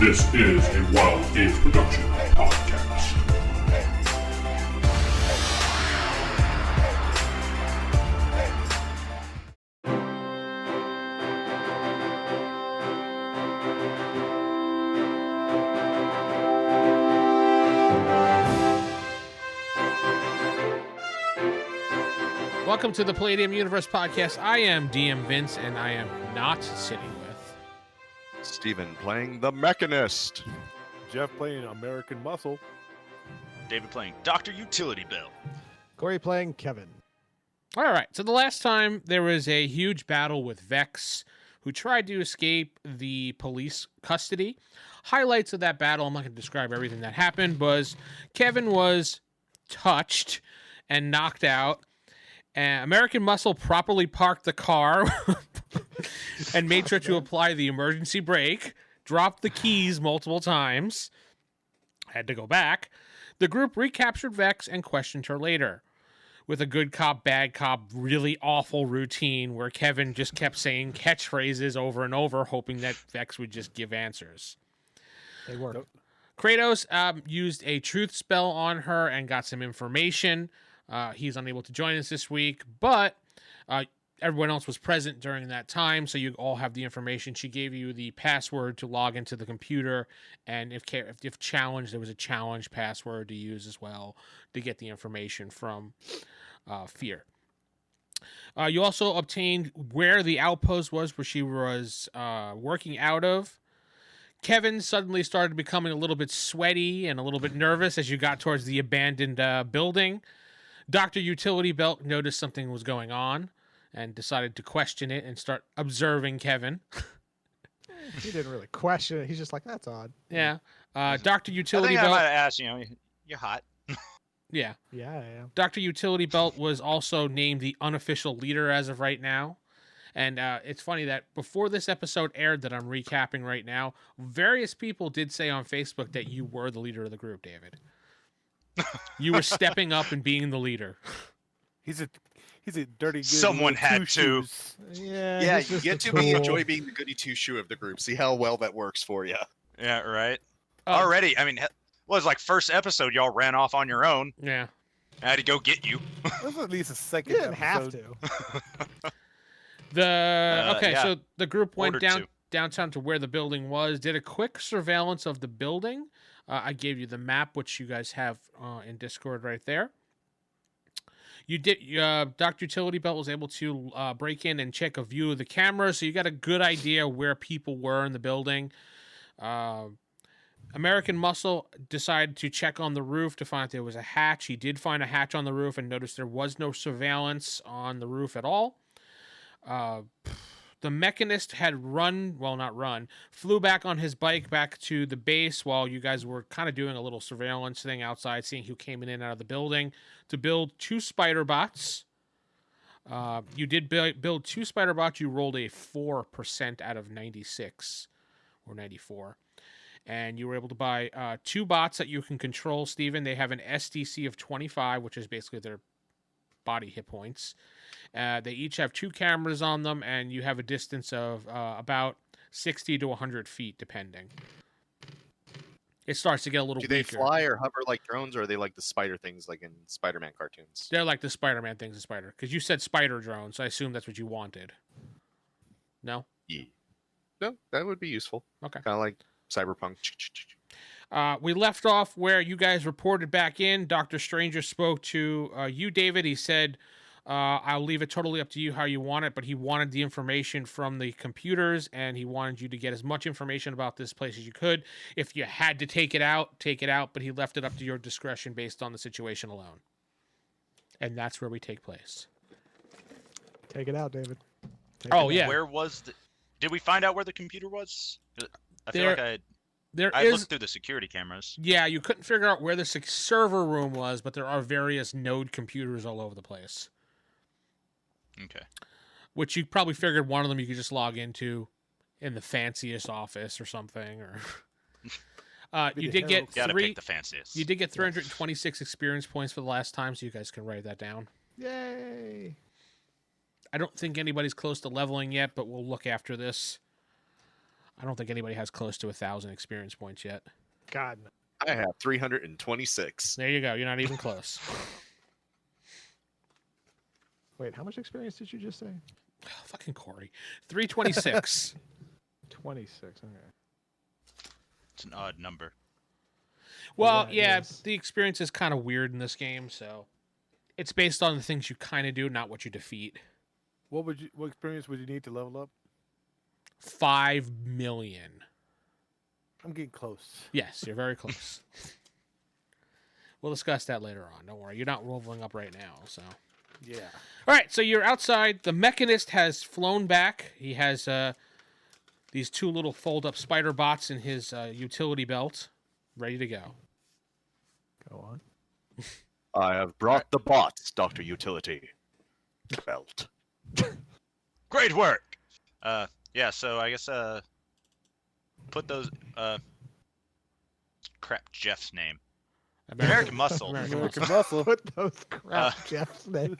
This is a Wild Games Production podcast. Welcome to the Palladium Universe podcast. I am DM Vince, and I am not sitting with Steven playing the Mechanist. Jeff playing American Muscle. David playing Dr. Utility Bill. Corey playing Kevin. All right, so the last time there was a huge battle with Vex, who tried to escape the police custody. Highlights of that battle, I'm not going to describe everything that happened, was Kevin was touched and knocked out. American Muscle properly parked the car and made sure to apply the emergency brake, dropped the keys multiple times, had to go back. The group recaptured Vex and questioned her later with a good cop, bad cop, really awful routine where Kevin just kept saying catchphrases over and over, hoping that Vex would just give answers. They worked. Kratos used a truth spell on her and got some information. He's unable to join us this week, but everyone else was present during that time, so you all have the information. She gave you the password to log into the computer, and if challenged, there was a challenge password to use as well to get the information from Fear. You also obtained where the outpost was, where she was working out of. Kevin suddenly started becoming a little bit sweaty and a little bit nervous as you got towards the abandoned building. Dr. Utility Belt noticed something was going on and decided to question it and start observing Kevin. He didn't really question it. He's just like, that's odd. Yeah. Dr. Utility I think I might Belt. have asked, you're hot. Yeah. Yeah, I am. Dr. Utility Belt was also named the unofficial leader as of right now. And it's funny that before this episode aired that I'm recapping right now, various people did say on Facebook that you were the leader of the group, David. You were stepping up and being the leader. He's a dirty goody. Someone had to. shoes. Yeah, he's you just get a to tool. enjoy being the goody two-shoe of the group. See how well that works for you. Yeah, right. Already, was like first episode, y'all ran off on your own. Yeah. I had to go get you. This was at least a second You didn't have episode. to. So the group went Ordered to. downtown to where the building was, did a quick surveillance of the building. I gave you the map, which you guys have in Discord right there. You did. Dr. Utility Belt was able to break in and check a view of the camera, so you got a good idea where people were in the building. American Muscle decided to check on the roof to find if there was a hatch. He did find a hatch on the roof and noticed there was no surveillance on the roof at all. The Mechanist had flew back on his bike back to the base while you guys were kind of doing a little surveillance thing outside, seeing who came in and out of the building to build 2 spider bots. You did build 2 spider bots. You rolled a 4% out of 96 or 94. And you were able to buy 2 bots that you can control, Steven. They have an SDC of 25, which is basically their body hit points. They each have 2 cameras on them, and you have a distance of about 60 to 100 feet, depending. It starts to get a little Do they weaker. fly or hover like drones, or are they like the spider things like in Spider-Man cartoons? They're like the Spider-Man things in Spider. Because you said spider drones, so I assume that's what you wanted. No? Yeah. No, that would be useful. Okay. Kind of like Cyberpunk. We left off where you guys reported back in. Dr. Stranger spoke to you, David. He said, I'll leave it totally up to you how you want it, but he wanted the information from the computers, and he wanted you to get as much information about this place as you could. If you had to take it out, but he left it up to your discretion based on the situation alone. And that's where we take place. Take it out, David. Take Oh, it yeah. out. Where was the... Did we find out where the computer was? I feel There- like There I is... looked through the security cameras. Yeah, you couldn't figure out where the server room was, but there are various node computers all over the place. Okay. Which you probably figured one of them you could just log into in the fanciest office or something. Or you did get Gotta three. pick the fanciest. You did get 326 experience points for the last time, so you guys can write that down. Yay. I don't think anybody's close to leveling yet, but we'll look after this. I don't think anybody has close to 1,000 experience points yet. God. No. I have 326. There you go. You're not even close. Wait, how much experience did you just say? Fucking Corey. 326. 26. Okay. It's an odd number. Well, Yeah, it yeah, is. the experience is kind of weird in this game, so it's based on the things you kind of do, not what you defeat. What experience would you need to level up? 5 million. I'm getting close. Yes, you're very close. We'll discuss that later on. Don't worry. You're not leveling up right now, so. Yeah. All right, so you're outside. The Mechanist has flown back. He has these 2 little fold-up spider bots in his utility belt, ready to go. Go on. I have brought the bots, Dr. Utility. Belt. Great work. Yeah. So I guess put those crap Jeff's name. American Muscle. American Muscle. Put those crap Jeff's name.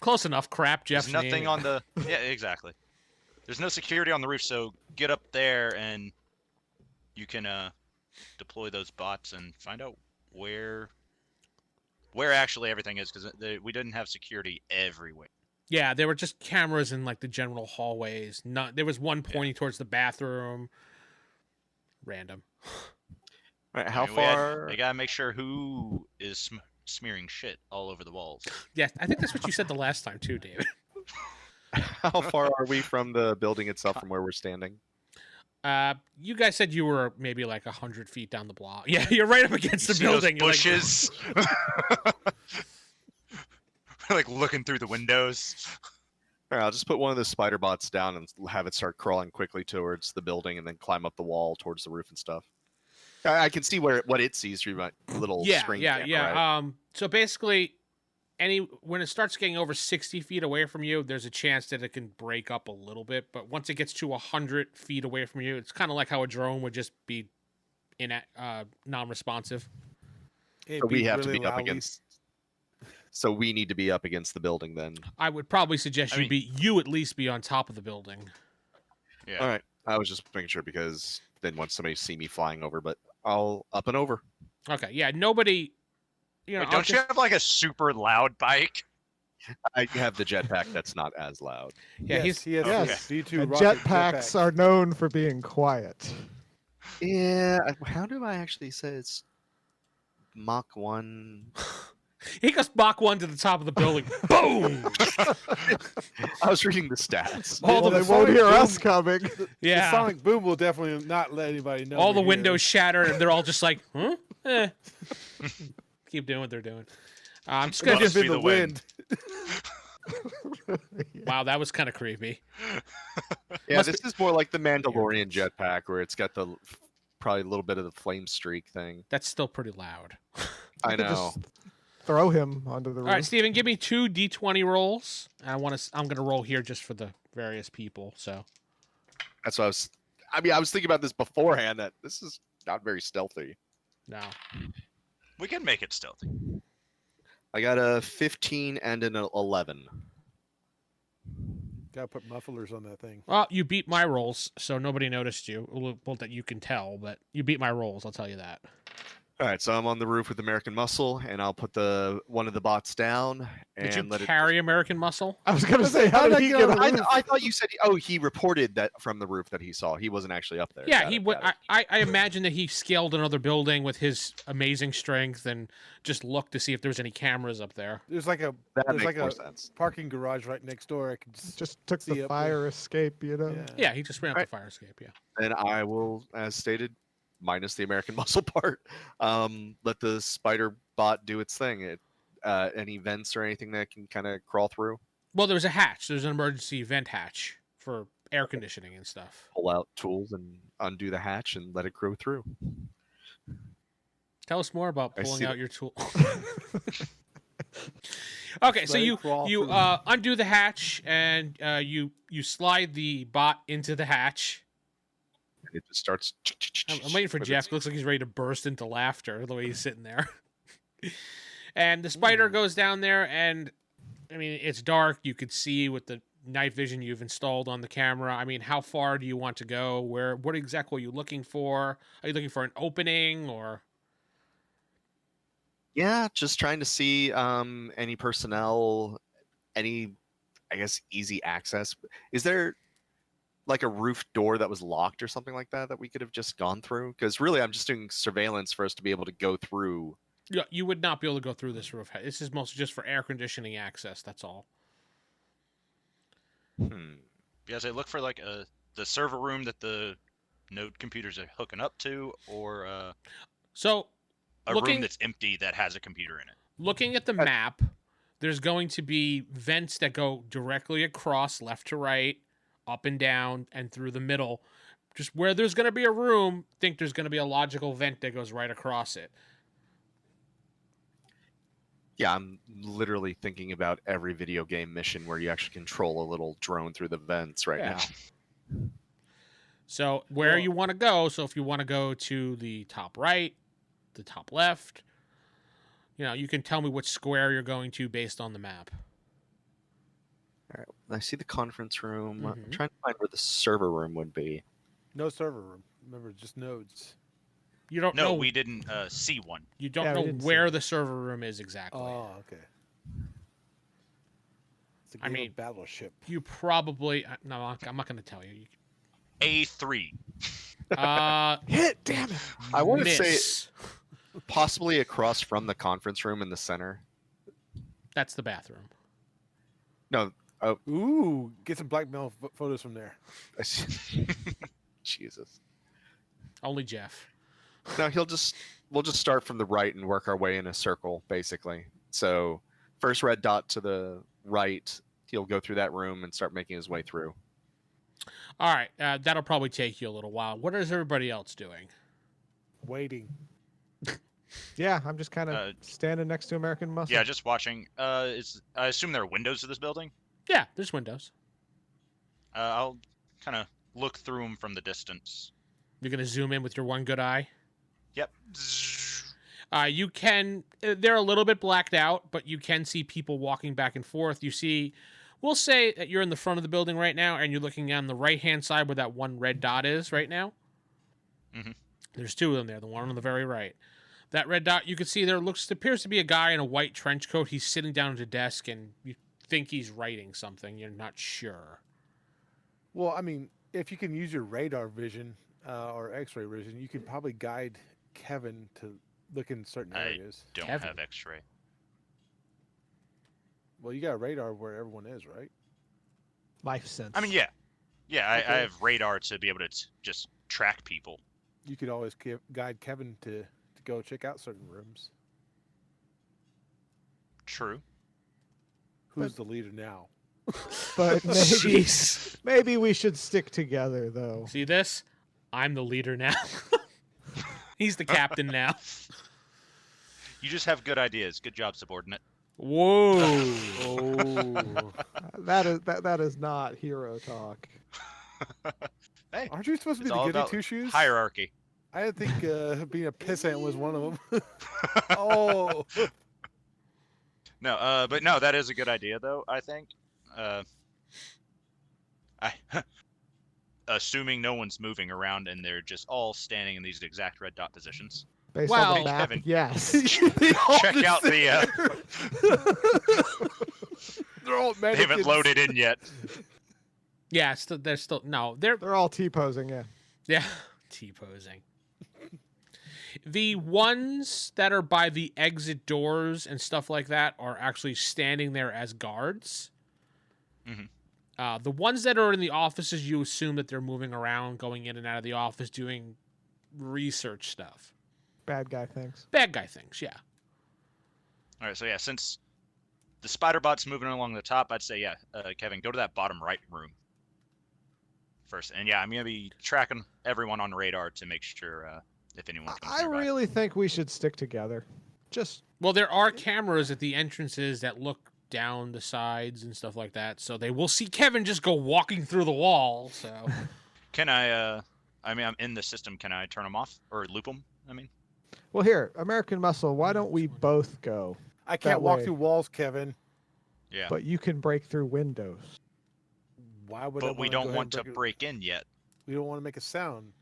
Close enough. Crap, Jeff's There's nothing name. on the. Yeah, exactly. There's no security on the roof, so get up there and you can deploy those bots and find out where actually everything is, because we didn't have security everywhere. Yeah, there were just cameras in like the general hallways. Not there was one pointing towards the bathroom. Random. Right, I how mean, far? They gotta make sure who is smearing shit all over the walls. Yeah, I think that's what you said the last time too, David. How far are we from the building itself, from where we're standing? You guys said you were maybe like 100 feet down the block. Yeah, you're right up against You the see those building. You're like, bushes. Like looking through the windows. All right, I'll just put one of the spider bots down and have it start crawling quickly towards the building, and then climb up the wall towards the roof and stuff. I can see what it sees through my little screen. camera, right? So basically, when it starts getting over 60 feet away from you, there's a chance that it can break up a little bit. But once it gets to 100 feet away from you, it's kind of like how a drone would just be non-responsive. So we have to be up against. So we need to be up against the building then. I would probably suggest you at least be on top of the building. Yeah. All right. I was just making sure, because then once somebody see me flying over, but I'll up and over. Okay, yeah, nobody. Wait, don't you have like a super loud bike? I have the jetpack that's not as loud. Yeah, Yes, he has Yes. the D2 And rocket jetpacks are known for being quiet. Yeah. How do I actually say it's Mach 1? He goes Mach 1 to the top of the building. Boom! I was reading the stats. All Well, the they won't hear boom- us coming. The Yeah. sonic boom will definitely not let anybody know. All the we're here. windows shatter, and they're all just like, huh? Eh. Keep doing what they're doing. I'm just It gonna must just. have be been the the wind. Wow, that was kind of creepy. Yeah, Must this is more like the Mandalorian jetpack, where it's got the probably a little bit of the flame streak thing. That's still pretty loud. I could know. just throw him onto the All roof. right, Steven, give me 2 D20 rolls. I'm gonna roll here just for the various people. So That's what I was thinking about this beforehand, that this is not very stealthy. no. We can make it stealthy. I got a 15 and an 11. Gotta put mufflers on that thing. Well, you beat my rolls, so nobody noticed you. Well, that you can tell, but you beat my rolls. I'll tell you that. All right, so I'm on the roof with American Muscle, and I'll put one of the bots down and Did you let carry American Muscle? I was going to say, how How did did he I get get on on the the roof? I thought you said. He reported that from the roof that he saw. He wasn't actually up there. Yeah, Got he it, would. got it. I imagine that he scaled another building with his amazing strength and just looked to see if there was any cameras up there. There's like a That there's makes like more a sense. parking garage right next door. I can Just took See the up fire escape, you know? Yeah, he just ran up Right. the fire escape. Yeah. Then I will, as stated, minus the American Muscle part, let the spider bot do its thing. Any vents or anything that can kind of crawl through, Well, there's a hatch. There's an emergency vent hatch for air conditioning and stuff. pull out tools and undo the hatch and let it grow through. Tell us more about I pulling see out that. your tool. Okay, so Let it you crawl you through. undo the hatch and you slide the bot into the hatch. And it just starts. I'm waiting for with Jeff. its- Looks like he's ready to burst into laughter the way he's sitting there. And the spider goes down there, and I mean it's dark. You could see with the night vision you've installed on the camera. I mean, how far do you want to go? What exactly are you looking for? Are you looking for an opening or? Yeah, just trying to see any personnel, any, I guess, easy access. Is there like a roof door that was locked or something like that we could have just gone through? Because really, I'm just doing surveillance for us to be able to go through. Yeah, you would not be able to go through this roof. This is mostly just for air conditioning access. That's all. Yeah, so look for like the server room that the node computers are hooking up to, or a room that's empty that has a computer in it. Looking at the map, there's going to be vents that go directly across left to right, up and down, and through the middle. Just where there's going to be a room, think there's going to be a logical vent that goes right across it. Yeah, I'm literally thinking about every video game mission where you actually control a little drone through the vents right now. So where you want to go, so if you want to go to the top right, the top left, you can tell me which square you're going to based on the map. All right, I see the conference room. I'm trying to find where the server room would be. No server room. Remember, just nodes. You don't know. No, we didn't see one. You don't know where the server room is exactly. Oh, okay. It's a game of Battleship. You probably... No, I'm not going to tell you. A3. Hit, damn it. I want to say possibly across from the conference room in the center. That's the bathroom. No. Ooh, get some blackmail photos from there. Jesus. Only Jeff. No, we'll just start from the right and work our way in a circle, basically. So first red dot to the right, he'll go through that room and start making his way through. All right, that'll probably take you a little while. What is everybody else doing? Waiting. Yeah, I'm just kind of standing next to American Muscle. Yeah, just watching. I assume there are windows to this building? Yeah, there's windows. I'll kind of look through them from the distance. You're going to zoom in with your one good eye? Yep. You can... They're a little bit blacked out, but you can see people walking back and forth. You see... We'll say that you're in the front of the building right now, and you're looking on the right-hand side where that one red dot is right now. Mm-hmm. There's two of them there, the one on the very right. That red dot, you can see there appears to be a guy in a white trench coat. He's sitting down at a desk, and you think he's writing something. You're not sure. Well, I mean, if you can use your radar vision or X-ray vision, you can probably guide Kevin to look in certain areas. I don't have X-ray. Well, you got a radar where everyone is, right? Life sense. I mean, yeah. Yeah, okay. I have radar to be able to just track people. You could always guide Kevin to go check out certain rooms. True. Who's the leader now? But maybe we should stick together, though. See this? I'm the leader now. He's the captain now. You just have good ideas. Good job, subordinate. Whoa! That is not hero talk. Hey, aren't you supposed to be the goody two shoes? Hierarchy. I didn't think being a pissant was one of them. Oh. No, but no, that is a good idea, though. I think. Assuming no one's moving around and they're just all standing in these exact red dot positions. Based on the map, Kevin, yes. Check out the. They're all they haven't loaded in yet. Yeah, they're all T-posing, yeah. Yeah, T-posing. The ones that are by the exit doors and stuff like that are actually standing there as guards. Mm-hmm. The ones that are in the offices, you assume that they're moving around, going in and out of the office, doing research stuff. Bad guy things, yeah. All right, so yeah, since the spider bot's moving along the top, I'd say, Kevin, go to that bottom right room first. And yeah, I'm going to be tracking everyone on radar to make sure if anyone comes I nearby. really think we should stick together. Well, there are cameras at the entrances that look down the sides and stuff like that, so they will see Kevin just go walking through the wall, so... Can I mean, I'm in the system. Can I turn them off? Or loop them, I mean? Well, here, American Muscle, why don't we both go? I can't walk through walls, Kevin. Yeah. But you can break through windows. Why would I But we wanna go don't ahead want and to break in yet. We don't want to make a sound.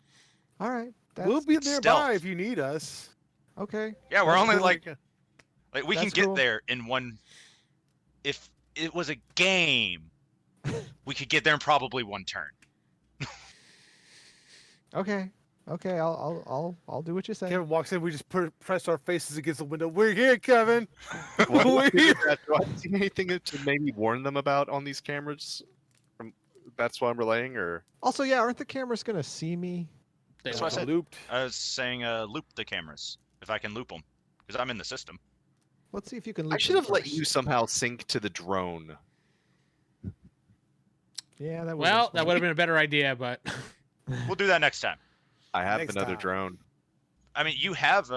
All right. We'll be nearby stealth. if you need us. Okay. Yeah, we're That's only cool. like we can That's get cool. there in one. If it was a game, we could get there in probably one turn. Okay. Okay. I'll do what you say. Kevin walks in. We just press our faces against the window. We're here, Kevin. What We're do here. I see anything to maybe warn them about on these cameras? That's what I'm relaying, or Also, yeah, aren't the cameras gonna see me? That's what I said. Looped. I was saying loop the cameras if I can loop them because I'm in the system. Let's see if you can. I loop should them have let first. you somehow sync to the drone. Yeah, that. Well, that would have been a better idea, but We'll do that next time. I have Next another time. drone. I mean, you have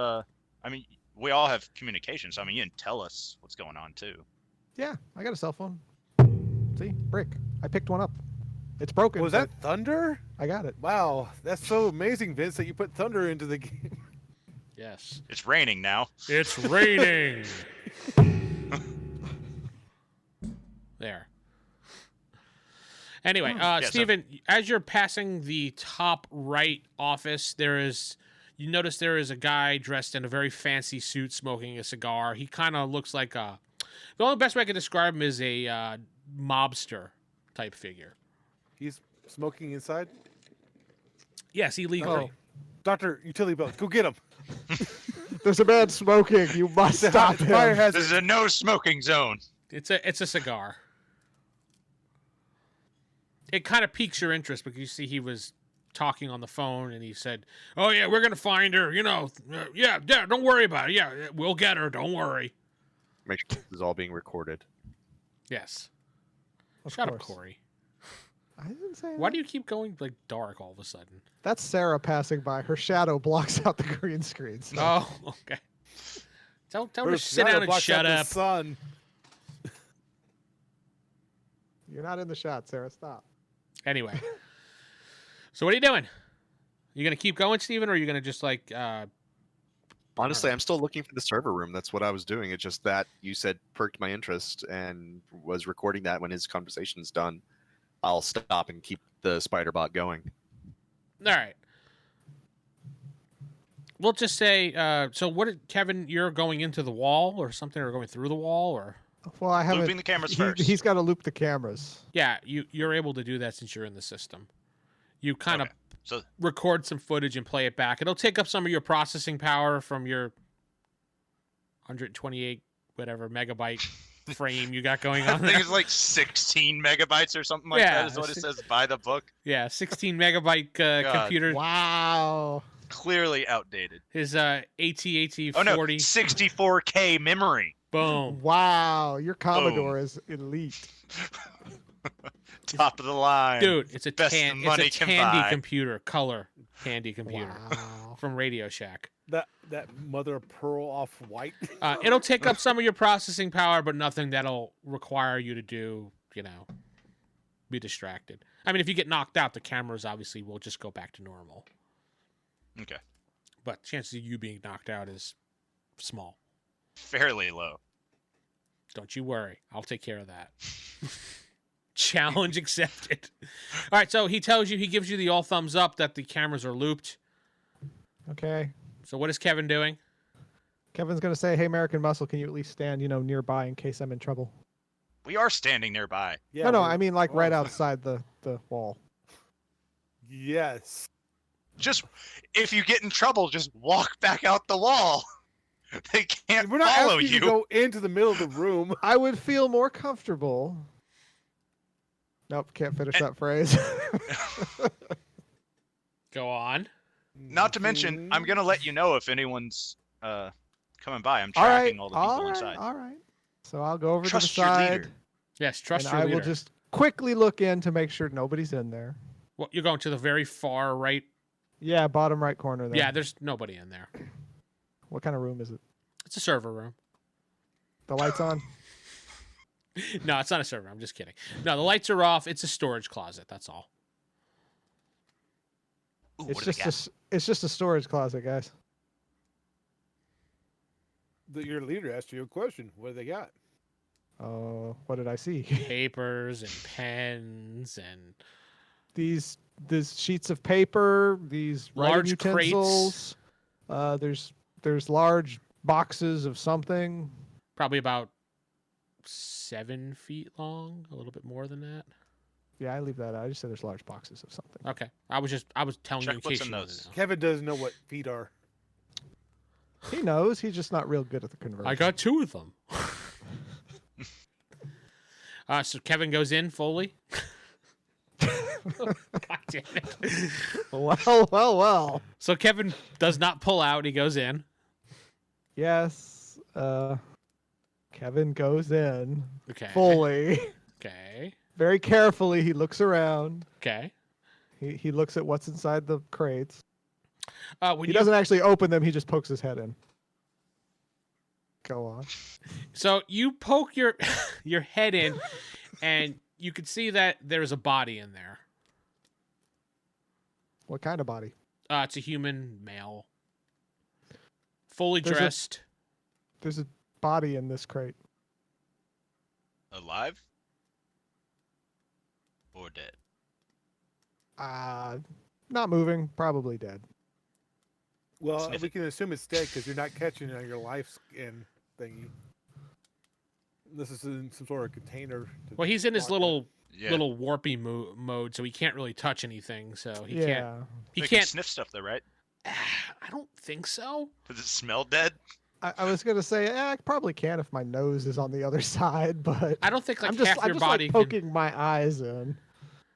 we all have communication, so I mean, you can tell us what's going on too. Yeah, I got a cell phone. See, brick. I picked one up. It's broken. Was but that thunder? I got it. Wow, that's so amazing, Vince, that you put thunder into the game. yes, It's raining now. it's raining. There. Anyway, so- Steven, as you're passing the top right office, you notice there is a guy dressed in a very fancy suit smoking a cigar. He kind of looks like the only best way I could describe him is a mobster type figure. He's smoking inside. Yes, illegally. Oh. Doctor, utility belt, go get him. There's a man smoking. You must stop It's a fire him. hazard. This is a no smoking zone. It's a cigar. It kind of piques your interest because you see he was talking on the phone and he said, "Oh yeah, we're gonna find her. You know, yeah, don't worry about it. Yeah, we'll get her. Don't worry." Make sure this is all being recorded. Yes. Of Shut up, course. Corey. I didn't say Why that. do you keep going like dark all of a sudden? That's Sarah passing by. Her shadow blocks out the green screens. Oh, okay. Tell her Her to sit shadow down and blocks shut out the up. sun. You're not in the shot, Sarah. Stop. Anyway. So what are you doing? You gonna keep going, Steven, or are you gonna just like Honestly, I'm still looking for the server room. That's what I was doing. It's just that you said perked my interest and was recording that when his conversation's done. I'll stop and keep the spider bot going. all right. We'll just say, so what did Kevin, you're going into the wall or something, or going through the wall, or Well, I haven't. Looping the cameras first. He's got to loop the cameras. yeah, you're able to do that since you're in the system. You kind of Okay. So record some footage and play it back. It'll take up some of your processing power from your 128 whatever megabyte frame you got going I on think there. it's like 16 megabytes or something like Yeah, that is what it says by the book. Yeah, 16 megabyte God. computer. Wow. Clearly outdated. His AT-AT 40. Oh no, 64K memory. Boom. Wow. Your Commodore is elite. Top of the line. Dude, it's a Best it's money a can Tandy buy. computer, color Tandy computer Wow. from Radio Shack. That mother of pearl off white. It'll take up some of your processing power, but nothing that'll require you to do, be distracted. I mean, if you get knocked out, the cameras obviously will just go back to normal. Okay. But chances of you being knocked out is small. Fairly low. Don't you worry. I'll take care of that. Challenge accepted. All right, so he gives you the all thumbs up that the cameras are looped. Okay. So what is Kevin doing? Kevin's going to say, "Hey, American Muscle, can you at least stand, nearby in case I'm in trouble?" We are standing nearby. Yeah, no, we're- I mean like right oh, outside the wall. Yes. Just if you get in trouble, just walk back out the wall. They can't We're not follow asking you you. to go into the middle of the room. I would feel more comfortable. Nope, can't finish that phrase. Go on. Not to mention, I'm gonna let you know if anyone's coming by. I'm all right, tracking all the people inside. all right. So I'll go over Trust to your the side, leader. Yes, trust and your I leader. will just quickly look in to make sure nobody's in there. Well, you're going to the very far right. Yeah, bottom right corner there. Yeah, there's nobody in there. What kind of room is it? It's a server room. The lights on? No, it's not a server. I'm just kidding. No, the lights are off. It's a storage closet. That's all. Ooh, It's what do they got? it's just a storage closet, guys. Your leader asked you a question. What do they got? What did I see? Papers and pens and These sheets of paper, these writing large utensils. There's large boxes of something. probably about 7 feet long, a little bit more than that. Yeah, I leave that out. I just said there's large boxes of something. Okay, I was telling you in Check what's case in you wanted those. to know. Kevin doesn't know what feet are. He knows. He's just not real good at the conversion. I got 2 of them. So Kevin goes in fully. God damn it. Well. So Kevin does not pull out. He goes in. Yes. Kevin goes in Okay. fully. Okay. Very carefully, he looks around. Okay. He looks at what's inside the crates. When He you, doesn't actually open them. He just pokes his head in. Go on. So you poke your your head in, and you can see that there's a body in there. What kind of body? It's a human male, fully There's a- dressed. There's a body in this crate. Alive? Or dead? Not moving. Probably dead. Well, Sniff we it. can assume it's dead because you're not catching it on your life skin thingy. This is in some sort of container. to Well, he's in his lock it. little Yeah. little warpy mode, so he can't really touch anything. So he yeah. can't. He They can can't. sniff stuff though, right? I don't think so. Does it smell dead? I was gonna say I probably can if my nose is on the other side, but I don't think like I'm just half your like body. can, poking my eyes in.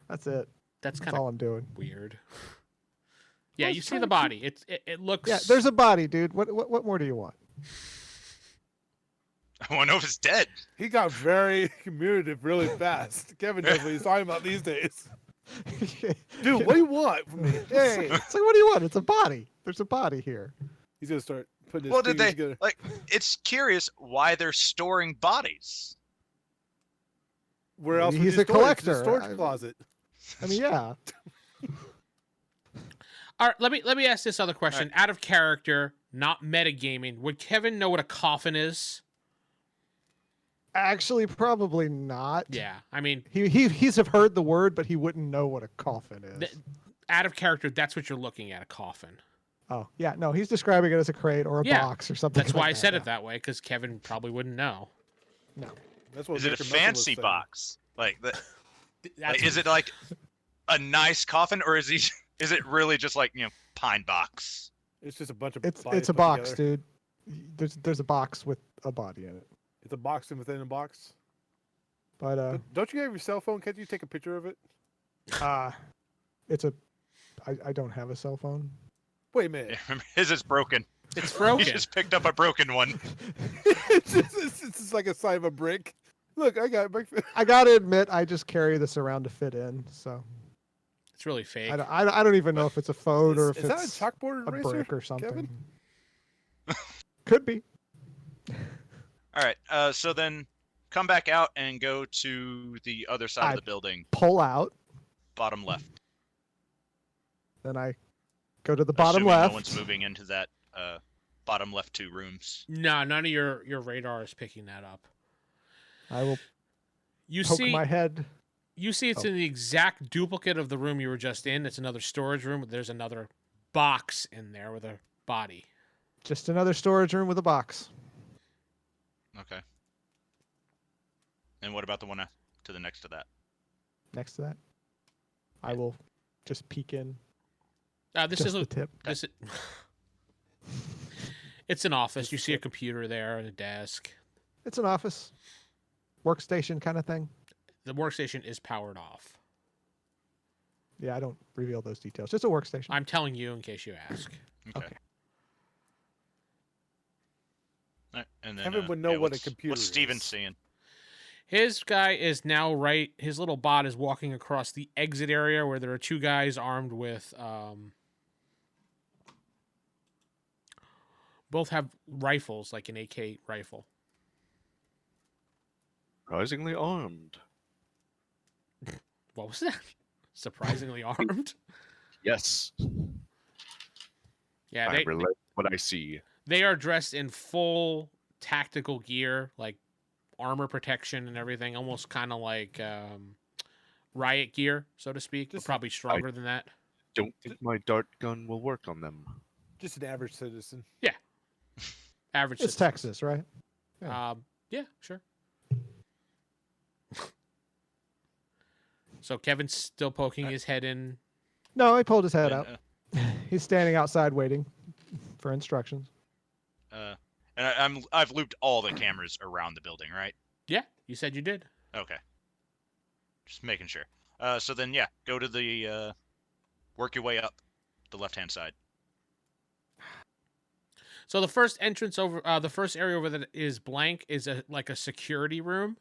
That's it. that's That's kind of all I'm doing. weird. Yeah, was you see trying the to body. It looks. Yeah, there's a body, dude. What more do you want? I want to know if it's dead. He got very communicative really fast. Kevin knows what he's talking about these days. Dude, what do you want from me? Hey, It's like, what do you want? It's a body. There's a body here. he's gonna start putting his Well, did fingers they together. like? It's curious why they're storing bodies. Where else? Maybe would he's you a store it? It's collector. storage closet. I mean, yeah. All right, let me ask this other question. Out of character, not metagaming. Would Kevin know what a coffin is? Actually, probably not. Yeah, I mean, He's have heard the word, but he wouldn't know what a coffin is. out of character, that's what you're looking at, a coffin. Oh, yeah. No, he's describing it as a crate or a Yeah, box or something. That's like why I that, said yeah. it that way, because Kevin probably wouldn't know. No. That's what Is it a Mr. Muscle was fancy saying. box? Like, That's is it like a nice coffin, or is it really just like pine box? It's just a bunch of. It's bodies a put box, together. dude. There's a box with a body in it. It's a box in within a box. But Don't you have your cell phone? Can't you take a picture of it? it's a I don't have a cell phone. Wait a minute. Yeah, remember, his is broken. It's He broken. just picked up a broken one. it's just like a side of a brick. Look, I got it. I gotta admit, I just carry this around to fit in. So It's really fake. I don't even know if it's a phone or if Is that a it's chalkboard a eraser, brick or something. Kevin? Could be. All right. So then come back out and go to the other side I- of the building, Pull out. bottom left. Then I go to the bottom Assuming left. No one's moving into that bottom left 2 rooms. No, none of your radar is picking that up. I will You poke see, my head. you see, it's Oh. in the exact duplicate of the room you were just in. It's another storage room. There's another box in there with a body. Just another storage room with a box. Okay. And what about the one to the next to that? Next to that, I will just peek in. This just is the a, tip. this. It's an office. You see a computer there and a desk. It's an office, workstation kind of thing. The workstation is powered off. Yeah, I don't reveal those details. Just a workstation. I'm telling you in case you ask. Okay. Okay. All right, and then, Kevin would know what a computer What's Steven is. seeing? His guy is now right. His little bot is walking across the exit area where there are 2 guys armed with. Both have rifles, like an AK rifle. Surprisingly armed. What was that? Surprisingly armed. Yes, Yeah, I relate what I see. they are dressed in full tactical gear, like armor protection and everything, almost kind of like riot gear, so to speak, but probably stronger than that. Don't think my dart gun will work on them. Just an average citizen. Yeah. Average It's citizen. Texas, right? Yeah, sure. So Kevin's still poking his head in. No, he pulled his head And, out. He's standing outside waiting for instructions. And I've looped all the cameras around the building, right? Yeah, you said you did. Okay. Just making sure. So then, yeah, go to the work your way up the left-hand side. So the first entrance over, the first area over that is blank is like a security room,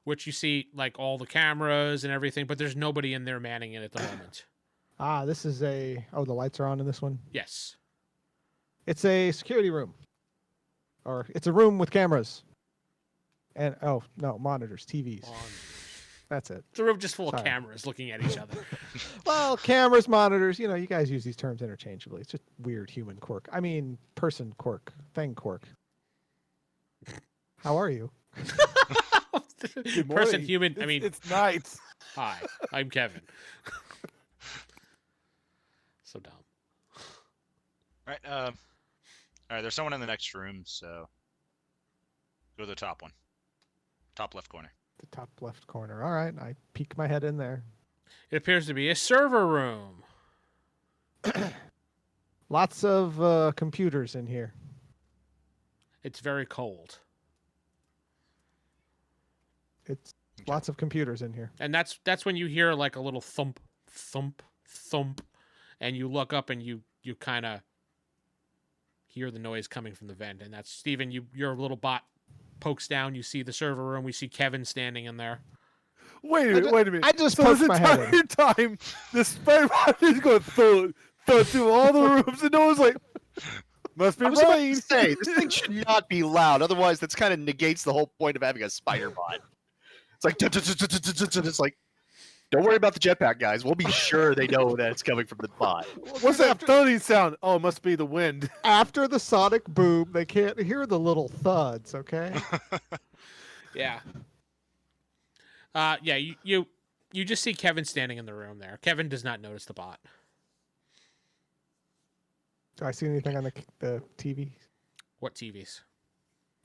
which you see like all the cameras and everything, but there's nobody in there manning it at the moment. This is the lights are on in this one. Yes. It's a security room. Or it's a room with cameras. And, monitors, TVs. That's it. It's a room just full of Sorry. cameras looking at each other. Well, cameras, monitors, you guys use these terms interchangeably. It's just weird human quirk. I mean, person quirk, thing quirk. How are you? Good Person, morning. human, I mean, It's night. hi, I'm Kevin. So dumb. Right. All right. There's someone in the next room, so go to the top one, top left corner. The top left corner. All right, I peek my head in there. It appears to be a server room. Lots of computers in here. It's very cold. It's lots of computers in here. And that's when you hear like a little thump, thump, thump, and you look up and you kind of hear the noise coming from the vent. And that's Steven, your little bot pokes down, you see the server room, we see Kevin standing in there. Wait a minute. I just so poked this my head in. entire time, the Spider-Man is going through all the rooms, and no one's like, must be I was about rain. to say, this thing should not be loud. Otherwise, that's kind of negates the whole point of having a spider bot. It's like, it's like, don't worry about the jetpack, guys. We'll be sure they know that it's coming from the bot. What's that thudding sound? Oh, it must be the wind. After the sonic boom, they can't hear the little thuds, okay? Yeah. Yeah, you just see Kevin standing in the room there. Kevin does not notice the bot. Do I see anything on the TV? What TVs?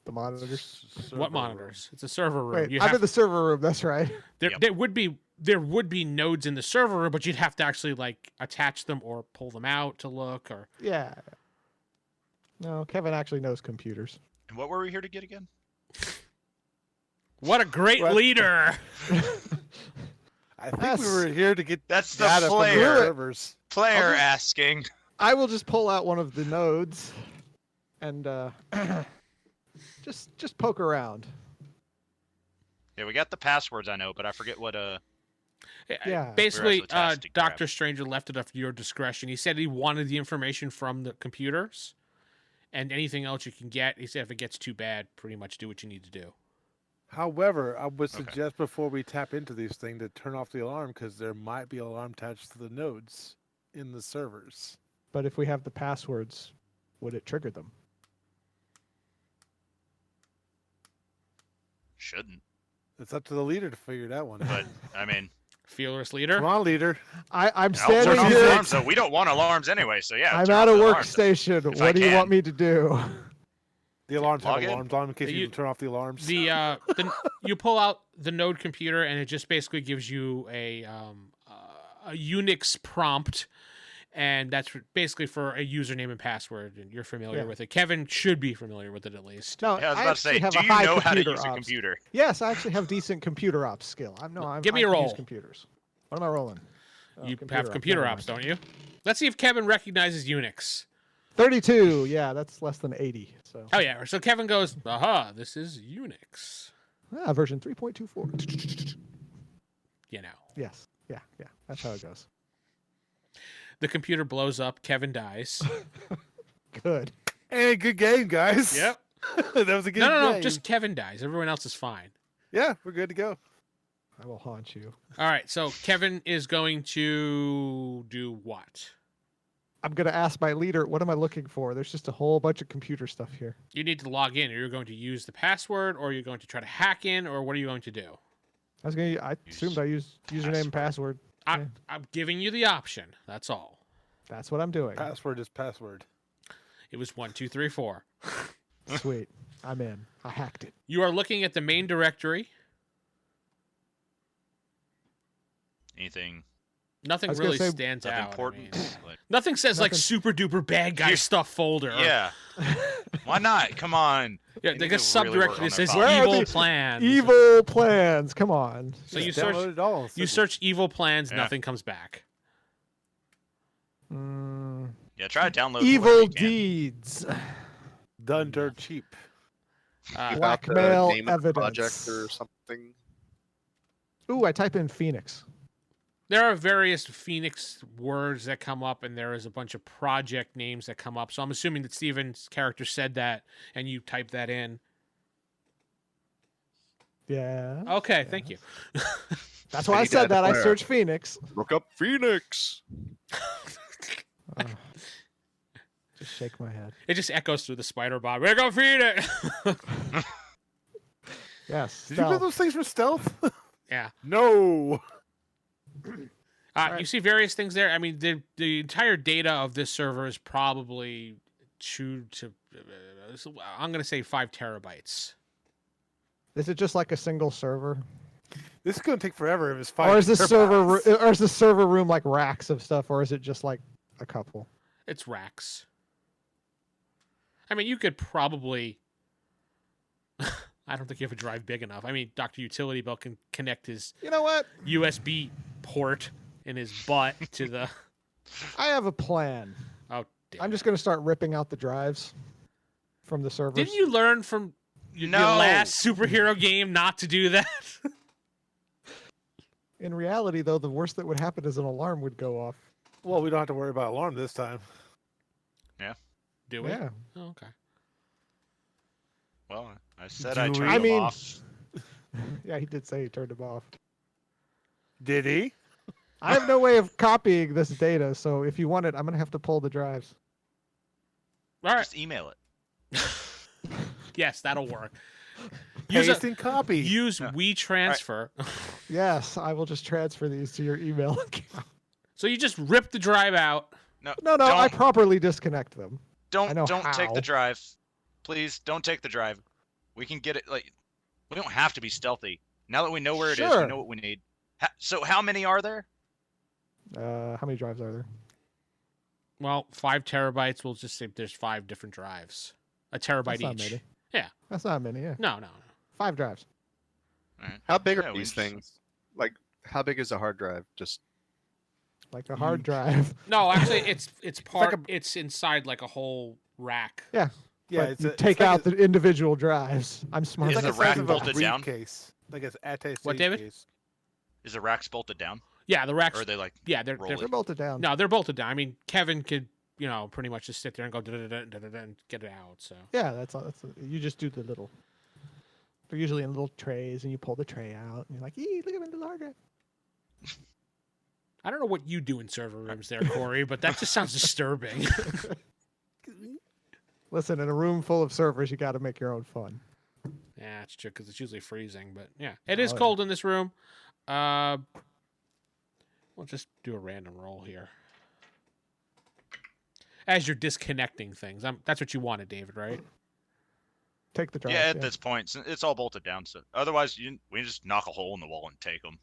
The monitors? What monitors? It's a server room. Wait, You I'm have- in the server room, that's right. Yep. there would be nodes in the server room, but you'd have to actually like attach them or pull them out to look or Yeah. No, Kevin actually knows computers. And what were we here to get again? What a great What? leader. I think Yes. we were here to get That's the data from the player. servers. Player just- asking. I will just pull out one of the nodes and just poke around. Yeah, we got the passwords, I know, but I forget what Yeah. Basically, We're actually tasked to grab. Dr. Stranger left it up to your discretion. He said he wanted the information from the computers and anything else you can get. He said if it gets too bad, pretty much do what you need to do. However, I would Okay. suggest before we tap into these things to turn off the alarm because there might be an alarm attached to the nodes in the servers. But if we have the passwords, would it trigger them? shouldn't. It's up to the leader to figure that one out. But I mean, Fearless leader. Come on, leader. I'm I'll turn standing off the here. alarms. So we don't want alarms anyway. So yeah, I'm turn at off a the alarms. workstation. If I What do you can. want me to do? The alarms have Log in. alarms on them in case You- you turn off the alarms. The you pull out the node computer and it just basically gives you a Unix prompt, and that's basically for a username and password, and you're familiar Yeah. with it. Kevin should be familiar with it at least. No, Yeah, I was about to say, actually have do a you high know how to computer use a ops. computer? Yes, I actually have decent computer ops skill. I'm Give me I a can use roll. computers. What am I rolling? Oh, You have computer never ops, mind. don't you? Let's see if Kevin recognizes Unix. 32. Yeah, that's less than 80. So Oh yeah, so Kevin goes, aha, this is Unix. version 3.24. You know. Yes. Yeah. That's how it goes. The computer blows up, Kevin dies. Good. Hey, good game, guys. Yep. That was a good No, game. just Kevin dies. Everyone else is fine. Yeah, we're good to go. I will haunt you. All right, so Kevin is going to do what? I'm gonna ask my leader, what am I looking for? There's just a whole bunch of computer stuff here. You need to log in. You're going to use the password, or you're going to try to hack in, or what are you going to do? I assumed I used username and password. I'm giving you the option. That's all. That's what I'm doing. Password is password. It was 1, 2, 3, 4. Sweet. I'm in. I hacked it. You are looking at the main directory. Anything Nothing was gonna really say- stands of out. important? I mean, Like, nothing says like Nothing- super duper bad guy stuff folder. yeah. Why not? Come on. Yeah, They like need a to really work subdirectory on that says their Where are evil the plans. Evil plans. Come on. So Just you download search it all. and you send it. search evil plans, Yeah. nothing comes back. Yeah, try to download whatever Evil you can. deeds. Done dirt cheap. About the Blackmail name of the project evidence. or something. Ooh, I type in Phoenix. There are various Phoenix words that come up, and there is a bunch of project names that come up. So I'm assuming that Steven's character said that, and you typed that in. Yeah. Okay, thank you. That's why I need to said add that. the I fire. searched Phoenix. Look up Phoenix. Just shake my head. It just echoes through the spider bot. We're gonna feed it. Yes. Did you get stealth. those things for stealth? Yeah. No. You see various things there. I mean, the entire data of this server is probably 2 to I'm gonna say 5 terabytes. Is it just like a single server, This is going to take forever if it's 5 or is this server, terabytes. or is the server room like racks of stuff, or is it just like a couple? It's racks. I mean, you could probably. I don't think you have a drive big enough. I mean, Dr. Utility Belt can connect his You know what? USB port in his butt to the. I have a plan. Oh, damn. I'm just going to start ripping out the drives from the servers. Didn't you learn from your No. last superhero game not to do that? In reality, though, the worst that would happen is an alarm would go off. Well, we don't have to worry about alarm this time. Do we? Yeah. Oh, okay. Well, I said Do I we? turned I them mean- off. Yeah, he did say he turned them off. Did he? I have no way of copying this data, so if you want it, I'm going to have to pull the drives. All right. Just email it. Yes, that'll work. Use Paste and copy. use WeTransfer. Yes, I will just transfer these to your email account. So you just rip the drive out. No, No, I don't, properly disconnect them. I know don't take how. the drive. Please don't take the drive. We can get it. Like, we don't have to be stealthy. Now that we know where it is, we Sure. know what we need. So how many are there? How many drives are there? Well, 5 terabytes. We'll just say there's 5 different drives. A terabyte That's not each. many. Yeah. That's not many, yeah. No. 5 drives. How big Yeah, are we these just- things? Like, how big is a hard drive? Just Like a hard drive. No, actually, it's part. like it's inside like a whole rack. Yeah, But you it's take like out the individual drives. I'm smart. Is It's like the the rack size of a bolted down? briefcase. Like it's attaché What, David? case. Is the racks bolted down, Yeah, the racks. or are they like? Yeah, they're rolling? They're bolted down. no, they're bolted down. I mean, Kevin could pretty much just sit there and go da-da-da-da-da-da and get it out. So Yeah, that's all. You just do the little. They're usually in little trays, and you pull the tray out, and you're like, "Ee, look at the hard drive." I don't know what you do in server rooms there, Corey, but that just sounds disturbing. Listen, in a room full of servers, you got to make your own fun. Yeah, it's true because it's usually freezing. But yeah, it is Oh, yeah. cold in this room. We'll just do a random roll here. As you're disconnecting things, that's what you wanted, David, right? Take the drives. Yeah, at this point, it's all bolted down. So otherwise, we just knock a hole in the wall and take them.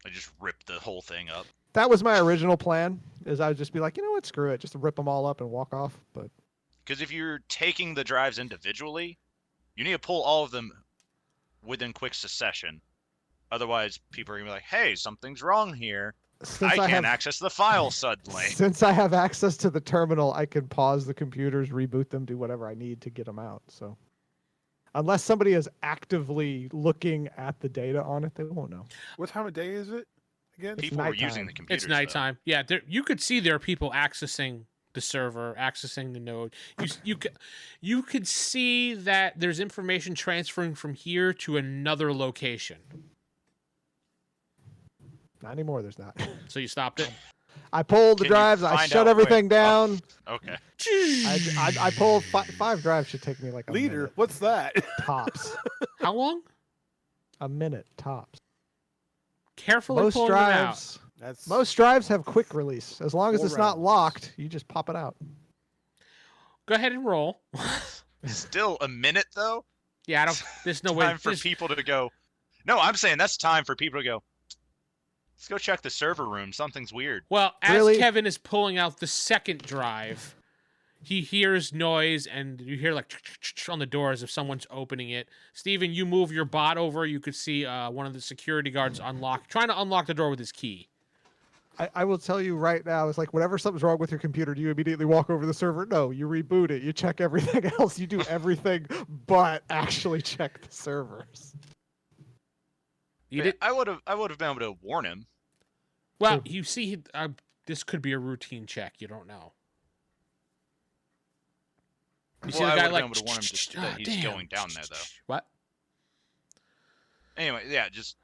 I just rip the whole thing up. That was my original plan. Is I would just be like, you know what, screw it, just rip them all up and walk off. But Because if you're taking the drives individually, you need to pull all of them within quick succession. Otherwise, people are gonna be like, "Hey, something's wrong here. since I I can't have access the file suddenly." since I have access to the terminal, I can pause the computers, reboot them, do whatever I need to get them out. So unless somebody is actively looking at the data on it, they won't know. What time of day is it again? People were using nighttime. the computers. It's nighttime. Yeah, you could see there are people accessing the server, accessing the node. You could see that there's information transferring from here to another location. Not anymore. There's not. So you stopped it. I pulled the Can you drives. I find shut out everything where- down. Okay. I pulled five drives. Should take me like a Leader, minute what's that? tops. How long? A minute tops. Carefully Most pulling them out. drives. That's Most drives have quick release. As long as 4 it's not rounds. locked, you just pop it out. Go ahead and roll. Still a minute though. Yeah, I don't. There's no way. Time for people to go. No, I'm saying that's time for people to go. Let's go check the server room. Something's weird. Well, as Really? Kevin is pulling out the second drive, he hears noise, and you hear like on the door as if someone's opening it. Steven, you move your bot over. You could see one of the security guards trying to unlock the door with his key. I will tell you right now, it's like whenever something's wrong with your computer, do you immediately walk over to the server? No, you reboot it. You check everything else. You do everything but actually check the servers. You did, I would have been able to warn him. well, you see, this could be a routine check. You don't know. You see Well, I the guy would've like been able to warn him just that he's damn. going down there, though. What? Anyway, yeah, just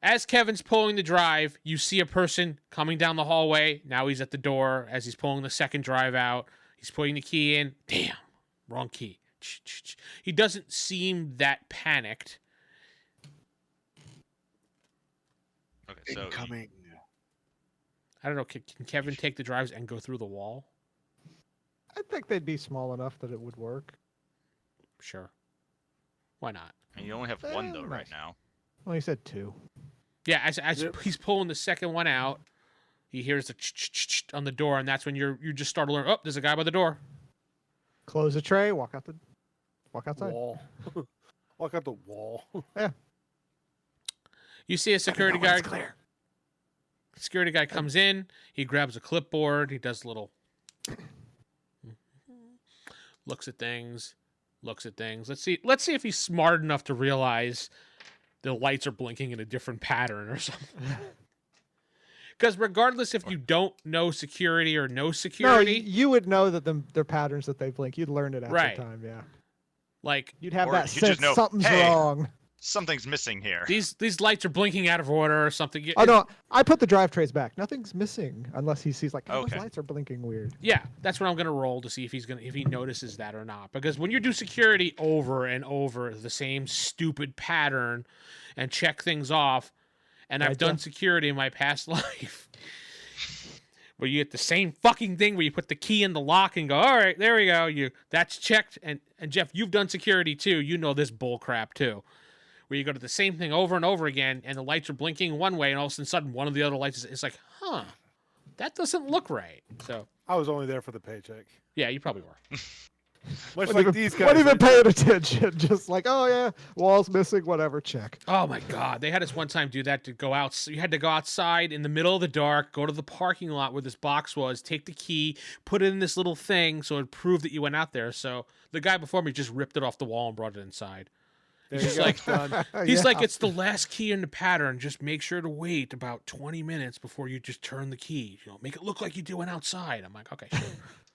As Kevin's pulling the drive, you see a person coming down the hallway. Now he's at the door as he's pulling the second drive out. He's putting the key in. Damn, wrong key. He doesn't seem that panicked. Okay, so Incoming. I don't know. Can Kevin take the drives and go through the wall? I think they'd be small enough that it would work. Sure. Why not? and you only have one though right nice. now. Well, he said 2. Yeah, as Yep. he's pulling the second one out, he hears the on the door, and that's when you just start to learn. Oh, there's a guy by the door. Close the tray. Walk outside. Wall. Walk out the wall. You see a security guard. Security guy comes in. He grabs a clipboard. He does a little. Looks at things. Let's see if he's smart enough to realize the lights are blinking in a different pattern or something. Because regardless if you don't know security or no No, security, you would know that their patterns that they blink. You'd learn it after Right. time. Yeah. like You'd have Or that you just sense know, something's hey. wrong. Something's missing here. these lights are blinking out of order or something. Oh no, I put the drive trays back. Nothing's missing unless he sees like, oh, Okay. those lights are blinking weird. Yeah, that's what I'm gonna roll to see if he notices that or not. Because when you do security over and over the same stupid pattern and check things off, and I've Right, done Jeff? security in my past life, where you get the same fucking thing where you put the key in the lock and go, all right, there we go. That's checked. And Jeff, you've done security too. You know this bull crap too. Where you go to the same thing over and over again, and the lights are blinking one way, and all of a sudden one of the other lights is like, huh, that doesn't look right. So I was only there for the paycheck. yeah, you probably were. Much Wasn't like even, these guys. wasn't even right paying attention. Just like, oh yeah, wall's missing, whatever, check. Oh my God. They had us one time do that to go out. So you had to go outside in the middle of the dark, go to the parking lot where this box was, take the key, put it in this little thing so it proved that you went out there. So the guy before me just ripped it off the wall and brought it inside. there He's you go. like- Done. He's Yeah. like, it's the last key in the pattern. Just make sure to wait about 20 minutes before you just turn the key. You know, make it look like you went outside. I'm like, okay, sure.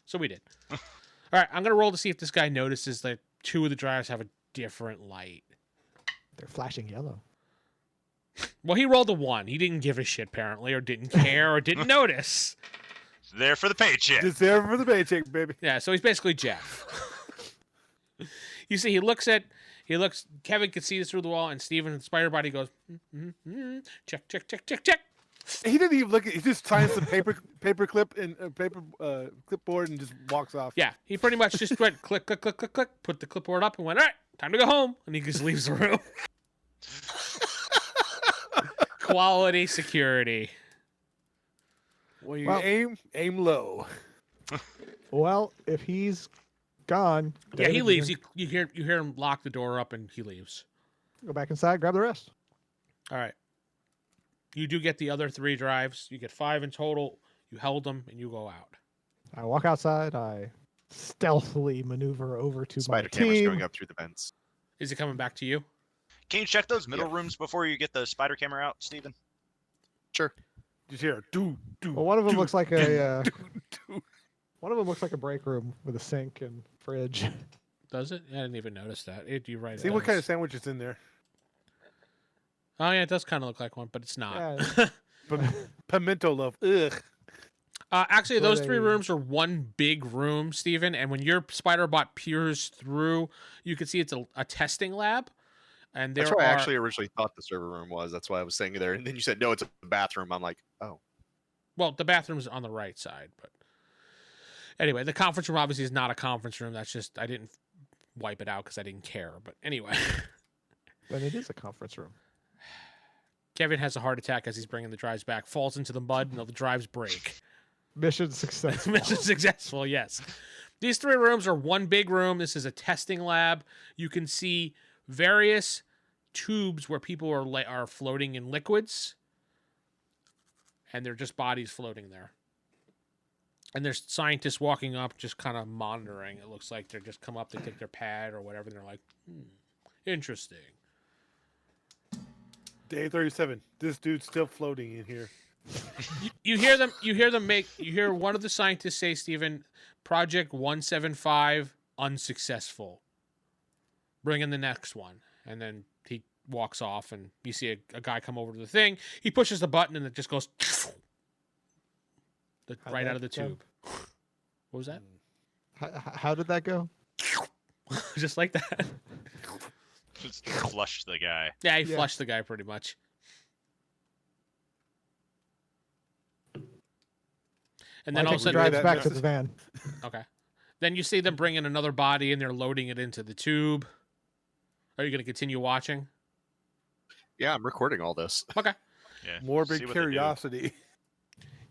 So we did. All right, I'm going to roll to see if this guy notices that 2 of the drives have a different light. They're flashing yellow. Well, he rolled a 1. He didn't give a shit, apparently, or didn't care, or didn't notice. There for the paycheck. Just there for the paycheck, baby. Yeah, so he's basically Jeff. You see, Kevin could see this through the wall, and Steven, Spider Body, goes, check. He didn't even look at. He just signs the paper clip and clipboard and just walks off. Yeah, he pretty much just went click, put the clipboard up, and went, all right, time to go home. And he just leaves the room. Quality security. When you Well- aim low. Well, if he's gone, Yeah, he David, leaves. you You hear him lock the door up, and he leaves. can go back inside, grab the rest. All right. You do get the other 3 drives. You get 5 in total. You held them, and you go out. I walk outside. I stealthily maneuver over to Spider my cameras team. going up through the vents. Is it coming back to you? Can you check those middle rooms before you get the spider camera out, Steven? Sure. Just hear do. Well, one of them looks like a do. one of them looks like a break room with a sink and fridge. Does it? I didn't even notice that. You right. See what kind of sandwich is in there. Oh yeah, it does kind of look like one, but it's not. Yeah. Pimento loaf. Ugh. Actually, those 3 rooms are one big room, Steven. And when your spider bot peers through, you can see it's a testing lab. And that's what I actually originally thought the server room was. That's why I was saying there. And then you said, no, it's a bathroom. I'm like, oh. Well, the bathroom's on the right side. But anyway, the conference room obviously is not a conference room. That's just, I didn't wipe it out because I didn't care. But anyway. Then it is a conference room. Kevin has a heart attack as he's bringing the drives back, falls into the mud, and the drives break. Mission successful. Mission successful, yes. These 3 rooms are one big room. This is a testing lab. You can see various tubes where people are floating in liquids, and they're just bodies floating there. And there's scientists walking up, just kind of monitoring. It looks like they're just come up, they take their pad or whatever, and they're like, interesting. Day 37. This dude's still floating in here. You hear them. You hear one of the scientists say, "Steven, Project 175 unsuccessful. Bring in the next one." And then he walks off, and you see a guy come over to the thing. He pushes the button, and it just goes right out of the tube. What was that? How did that go? Just like that. Just flushed the guy. Yeah, he flushed the guy pretty much. And then all of a sudden, drives back to the van. Okay. Then you see them bring in another body, and they're loading it into the tube. Are you going to continue watching? Yeah, I'm recording all this. Okay. Yeah. Morbid curiosity.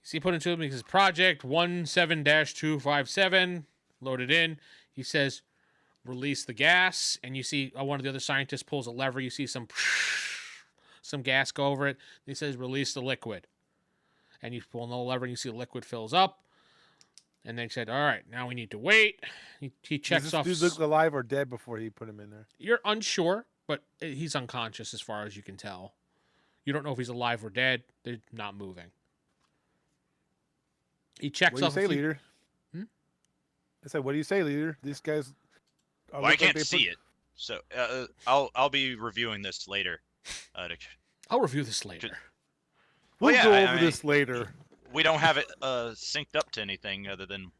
See, put into him, he says, Project 17-257, loaded in. He says, release the gas, and you see one of the other scientists pulls a lever. You see some gas go over it. He says, release the liquid. And you pull another lever, and you see the liquid fills up. And they said, all right, now we need to wait. He checks off. Does this dude look alive or dead before he put him in there? You're unsure, but he's unconscious as far as you can tell. You don't know if he's alive or dead. They're not moving. He checks off. What do you say, leader? I said, what do you say, leader? These guys. Well, I can't see it, so I'll be reviewing this later. I'll review this later. We'll go over this later. We don't have it synced up to anything other than,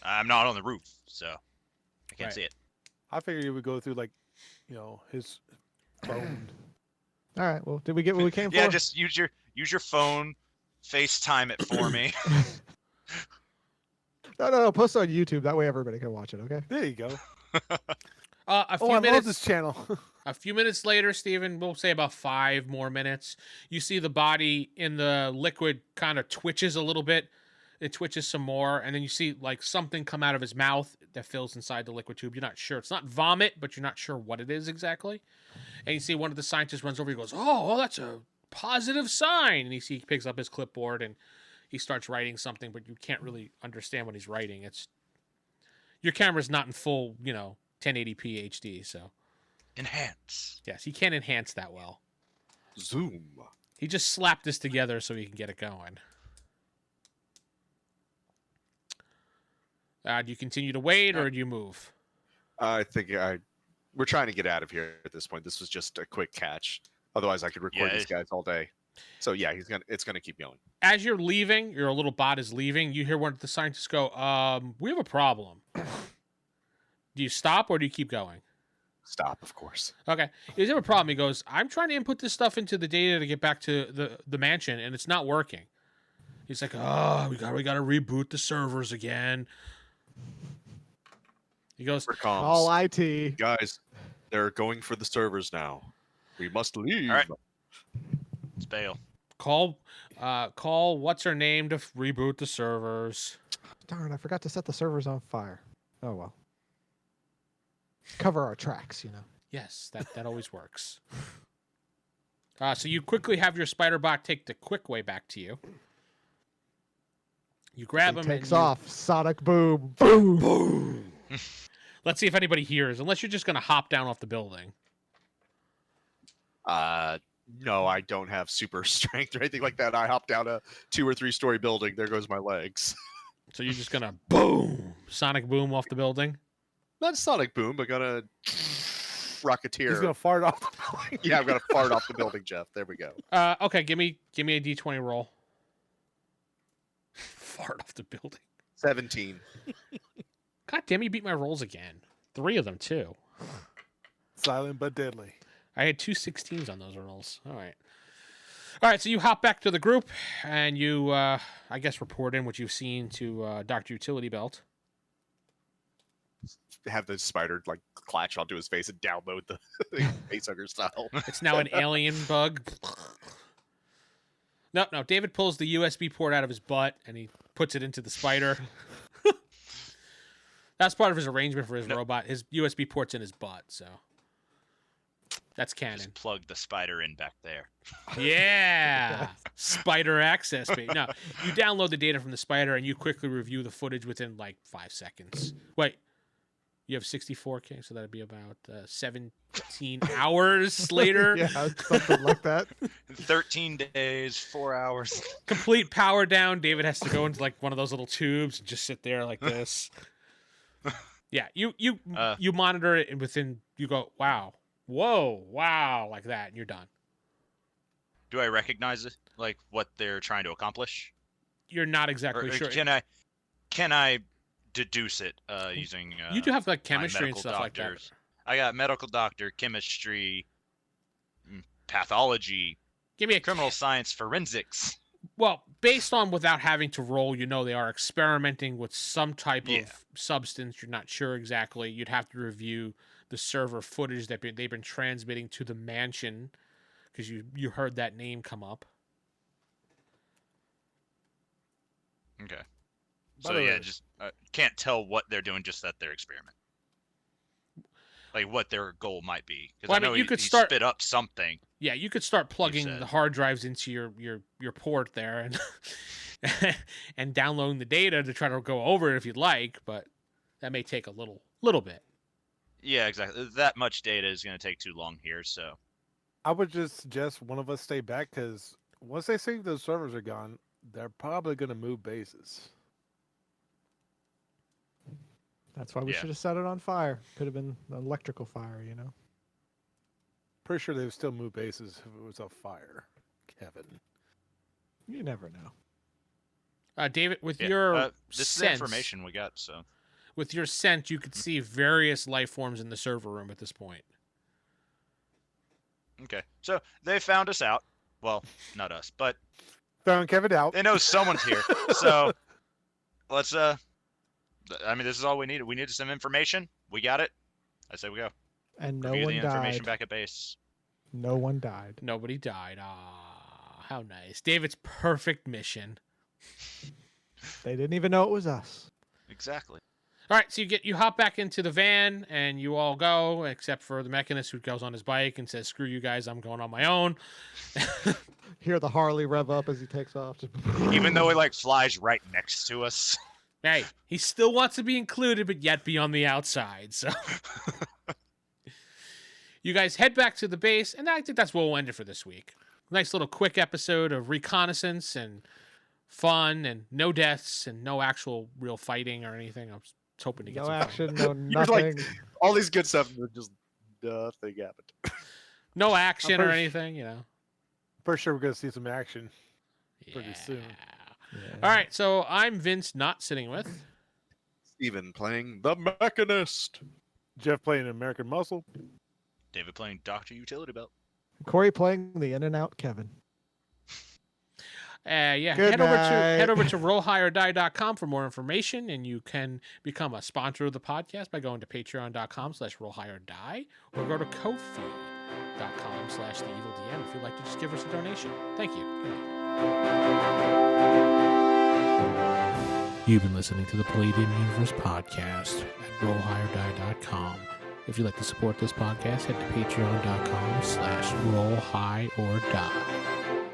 I'm not on the roof, so I can't see it. I figured you would go through his phone. All right. Well, did we get what we came for? Yeah, just use your phone, FaceTime it for me. No. Post it on YouTube. That way everybody can watch it. Okay. There you go. I love this channel. A few minutes later, Steven, we'll say about 5 more minutes, you see the body in the liquid kind of twitches a little bit. It twitches some more, and then you see like something come out of his mouth that fills inside the liquid tube. You're not sure. It's not vomit, but you're not sure what it is exactly. And you see one of the scientists runs over. He goes, "Oh, that's a positive sign." And he picks up his clipboard and he starts writing something, but you can't really understand what he's writing. It's your camera's not in full, 1080p HD, so. Enhance. Yes, he can't enhance that well. Zoom. He just slapped this together so he can get it going. Do you continue to wait or do you move? I think we're trying to get out of here at this point. This was just a quick catch. Otherwise, I could record these guys all day. So yeah, it's gonna keep going. As you're leaving, your little bot is leaving. You hear one of the scientists go, "We have a problem." Do you stop or do you keep going? Stop, of course. Okay. You have a problem. He goes, "I'm trying to input this stuff into the data to get back to the mansion, and it's not working." He's like, "Oh, we got to reboot the servers again." He goes, "All IT guys, they're going for the servers now. We must leave." All right. Let's bail. Call what's her name to reboot the servers. Darn, I forgot to set the servers on fire. Oh well. Cover our tracks, Yes, that always works. So you quickly have your spider bot take the quick way back to you. You grab him. Takes off. Sonic boom. Boom. Boom. Let's see if anybody hears. Unless you're just going to hop down off the building. No, I don't have super strength or anything like that. I hop down a 2 or 3 story building. There goes my legs. So you're just going to boom. Sonic boom off the building? Not a sonic boom, but gonna rocketeer. He's gonna fart off the building. Yeah, I'm gonna fart off the building, Jeff. There we go. Okay, give me a D20 roll. fart off the building. 17. God damn, you beat my rolls again. 3 of them, too. Silent but deadly. I had 2 16s on those rolls. All right, so you hop back to the group, and you, I guess, report in what you've seen to Dr. Utility Belt. Have the spider like clatch onto his face and download the facehugger style. It's now an alien bug. No, David pulls the USB port out of his butt, and he puts it into the spider. That's part of his arrangement for his robot. His USB port's in his butt, so that's canon. Just plug the spider in back there. Yeah, spider access. No, you download the data from the spider, and you quickly review the footage within like 5 seconds. Wait, you have 64K, so that'd be about 17 hours later. Yeah, something like that. 13 days, 4 hours. Complete power down. David has to go into like one of those little tubes and just sit there like this. Yeah, you monitor it, and within you go, wow, whoa, wow, like that, and you're done. Do I recognize it, like what they're trying to accomplish? You're not exactly sure. Can I deduce it using? You do have like chemistry and stuff doctors. like that. I got medical doctor, chemistry, pathology. Give me a criminal science, forensics. Well, based on without having to roll, you know they are experimenting with some type of substance. You're not sure exactly. You'd have to review the server footage that they've been transmitting to the mansion, because you heard that name come up. Okay. So yeah, just can't tell what they're doing, just that they're experimenting. Like what their goal might be. Because I know you could start spit up something. Yeah, you could start plugging the hard drives into your port there and and downloading the data to try to go over it if you'd like, but that may take a little bit. Yeah, exactly. That much data is going to take too long here, so I would just suggest one of us stay back, because once they see those servers are gone, they're probably going to move bases. That's why we should have set it on fire. Could have been an electrical fire, you know. Pretty sure they would still move bases if it was a fire, Kevin. You never know. David, with your this sense, is the information we got, so with your scent, you could see various life forms in the server room at this point. Okay, so they found us out. Well, not us, but found Kevin out. They know someone's here, so let's. I mean, this is all we needed. We needed some information. We got it. I say we go. And no Review one the died. information back at base. No one died. Nobody died. Ah, how nice. David's perfect mission. They didn't even know it was us. Exactly. All right, so you hop back into the van, and you all go, except for the mechanist who goes on his bike and says, "Screw you guys, I'm going on my own." Hear the Harley rev up as he takes off. Even though he flies right next to us. Hey, he still wants to be included, but yet be on the outside. So you guys head back to the base, and I think that's where we'll end it for this week. Nice little quick episode of reconnaissance and fun, and no deaths, and no actual real fighting or anything. I was hoping to get no some action, fun. no nothing. All these good stuff, and just nothing happened. No action or anything, you know. For sure, we're going to see some action pretty soon. Yeah. All right, so I'm Vince, not sitting with Steven playing the Mechanist. Jeff playing American Muscle. David playing Dr. Utility Belt. Corey playing the In-N-Out Kevin. Head Good over to rollhighordie.com for more information, and you can become a sponsor of the podcast by going to patreon.com/rollhighordie, or go to kofi.com/theevildm if you'd like to just give us a donation. Thank you. Good night. You've been listening to the Palladium Universe podcast at rollhighordie.com. If you'd like to support this podcast, head to patreon.com/rollhighordie.